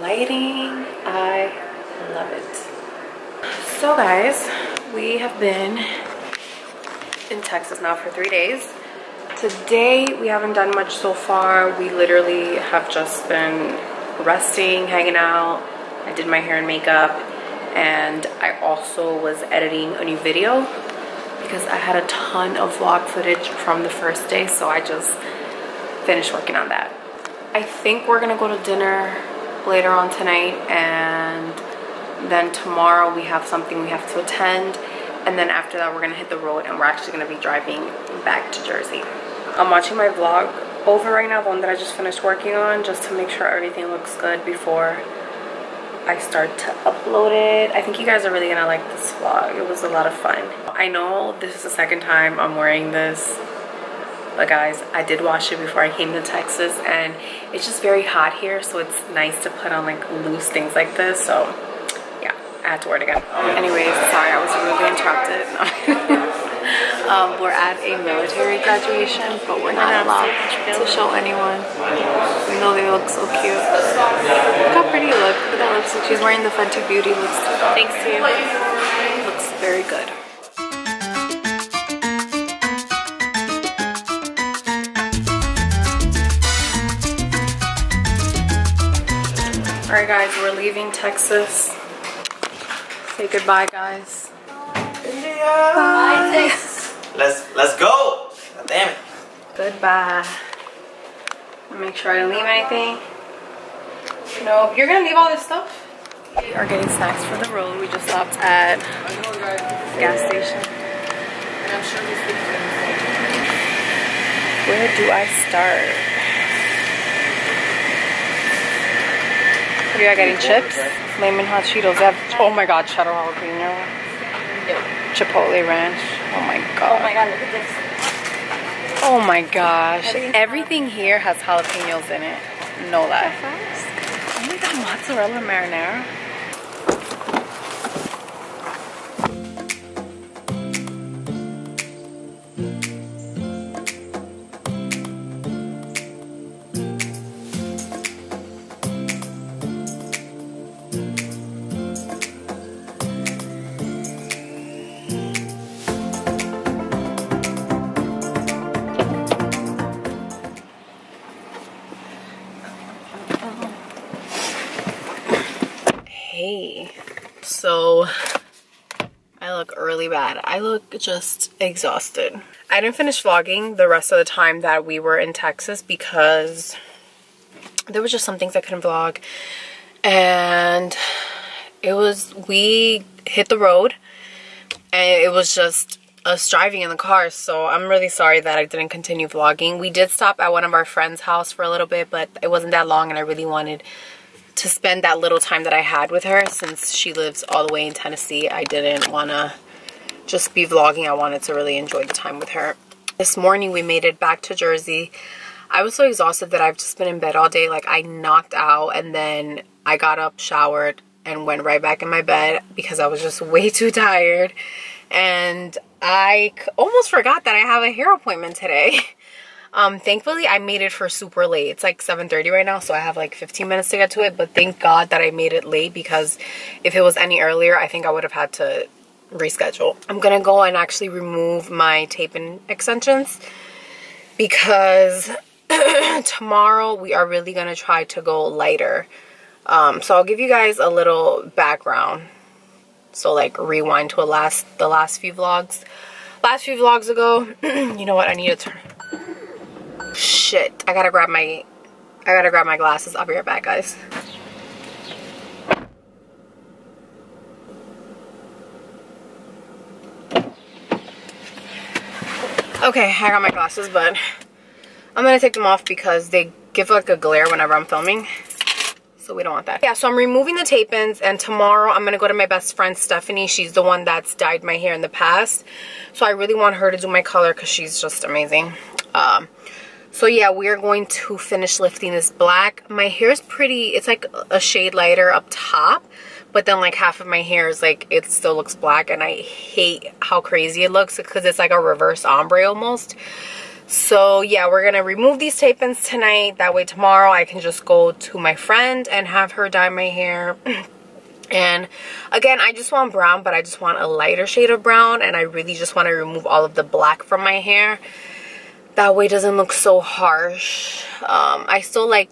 lighting, I love it. So guys, we have been in Texas now for 3 days. Today we haven't done much so far. We literally have just been resting, hanging out. I did my hair and makeup, and I also was editing a new video because I had a ton of vlog footage from the first day, so I just finished working on that. I think we're gonna go to dinner later on tonight, and then tomorrow we have something we have to attend, and then after that we're gonna hit the road and we're actually gonna be driving back to Jersey. I'm watching my vlog over right now, the one that I just finished working on, just to make sure everything looks good before I start to upload it. I think you guys are really gonna like this vlog. It was a lot of fun. I know this is the second time I'm wearing this, but guys, I did wash it before I came to Texas, and it's just very hot here, so it's nice to put on like loose things like this. So yeah, I had to wear it again. Anyways, sorry, I was really interrupted. We're at a military graduation, but we're not allowed to show anyone, even though they look so cute. Look how pretty you look. Look at that lipstick. She's wearing the Fenty Beauty lipstick. Thanks to you. Looks very good. Alright guys, we're leaving Texas. Say goodbye, guys. Bye, Texas. Let's go. God damn it. Goodbye. Make sure I didn't leave anything. No, you're gonna leave all this stuff? We are getting snacks for the road. We just stopped at the gas station. Where do I start? What are you getting? Chips? Flamin' hot Cheetos. They have, oh my god, cheddar jalapeno. Chipotle ranch. Oh my god. Oh my god, look at this. Oh my gosh. Everything here has jalapenos in it. Know that. Oh my god, mozzarella marinara. Hey, so I look really bad. I look just exhausted. I didn't finish vlogging the rest of the time that we were in Texas because there was just some things I couldn't vlog, and we hit the road and it was just us driving in the car, so I'm really sorry that I didn't continue vlogging. We did stop at one of our friends' house for a little bit, but it wasn't that long, and I really wanted to spend that little time that I had with her. Since she lives all the way in Tennessee, I didn't want to just be vlogging. I wanted to really enjoy the time with her. This morning we made it back to Jersey. I was so exhausted that I've just been in bed all day. Like, I knocked out, and then I got up, showered, and went right back in my bed because I was just way too tired. And I almost forgot that I have a hair appointment today. Thankfully I made it for super late. It's like 7:30 right now, so I have like 15 minutes to get to it, but thank God that I made it late, because if it was any earlier, I think I would have had to reschedule. I'm gonna go and actually remove my tape-in extensions because tomorrow we are really gonna try to go lighter. So I'll give you guys a little background. So like rewind to the last few vlogs. Last few vlogs ago, you know what, I need to turn. Shit, I gotta grab my glasses. I'll be right back, guys. Okay, I got my glasses, but I'm gonna take them off because they give like a glare whenever I'm filming, so we don't want that. Yeah, so I'm removing the tape-ins, and tomorrow I'm gonna go to my best friend Stephanie. She's the one that's dyed my hair in the past, so I really want her to do my color because she's just amazing. So yeah, we are going to finish lifting this black. My hair is pretty, it's like a shade lighter up top, but then like half of my hair is like, it still looks black, and I hate how crazy it looks because it's like a reverse ombre almost. So yeah, we're gonna remove these tape-ins tonight. That way tomorrow I can just go to my friend and have her dye my hair. And again, I just want brown, but I just want a lighter shade of brown, and I really just want to remove all of the black from my hair. That way it doesn't look so harsh. I still like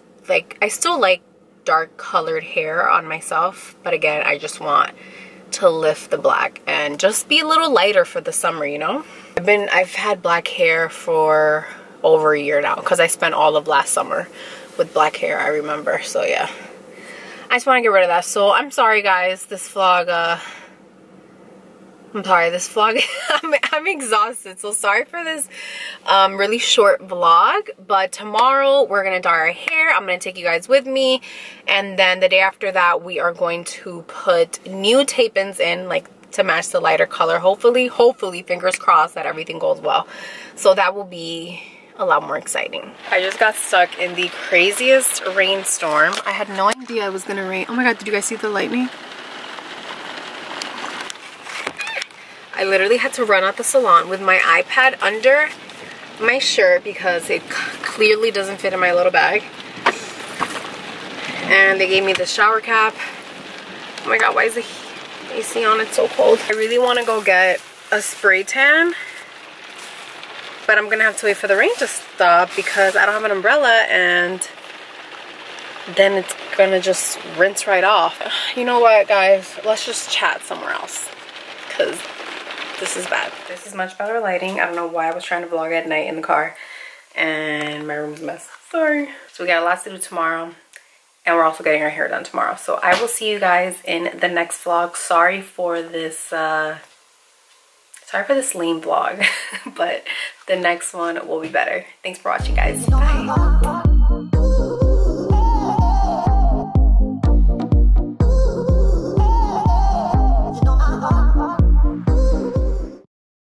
dark colored hair on myself, but again, I just want to lift the black and just be a little lighter for the summer, you know? I've had black hair for over a year now because I spent all of last summer with black hair, I remember. So yeah, I just want to get rid of that. So I'm sorry guys, this vlog, I'm exhausted, so sorry for this really short vlog. But tomorrow we're gonna dye our hair. I'm gonna take you guys with me, and then the day after that we are going to put new tape-ins in, like to match the lighter color. Hopefully fingers crossed that everything goes well. So that will be a lot more exciting. I just got stuck in the craziest rainstorm. I had no idea it was gonna rain. Oh my god, did you guys see the lightning? I literally had to run out the salon with my iPad under my shirt because it clearly doesn't fit in my little bag. And they gave me the shower cap. Oh my god, why is the AC on? It's so cold. I really want to go get a spray tan, but I'm gonna have to wait for the rain to stop because I don't have an umbrella, and then it's gonna just rinse right off. You know what, guys? Let's just chat somewhere else because this is bad. This is much better lighting. I don't know why I was trying to vlog at night in the car and my room's a mess. Sorry. So we got a lot to do tomorrow, and we're also getting our hair done tomorrow. So I will see you guys in the next vlog. Sorry for this lame vlog, but the next one will be better. Thanks for watching, guys. Bye.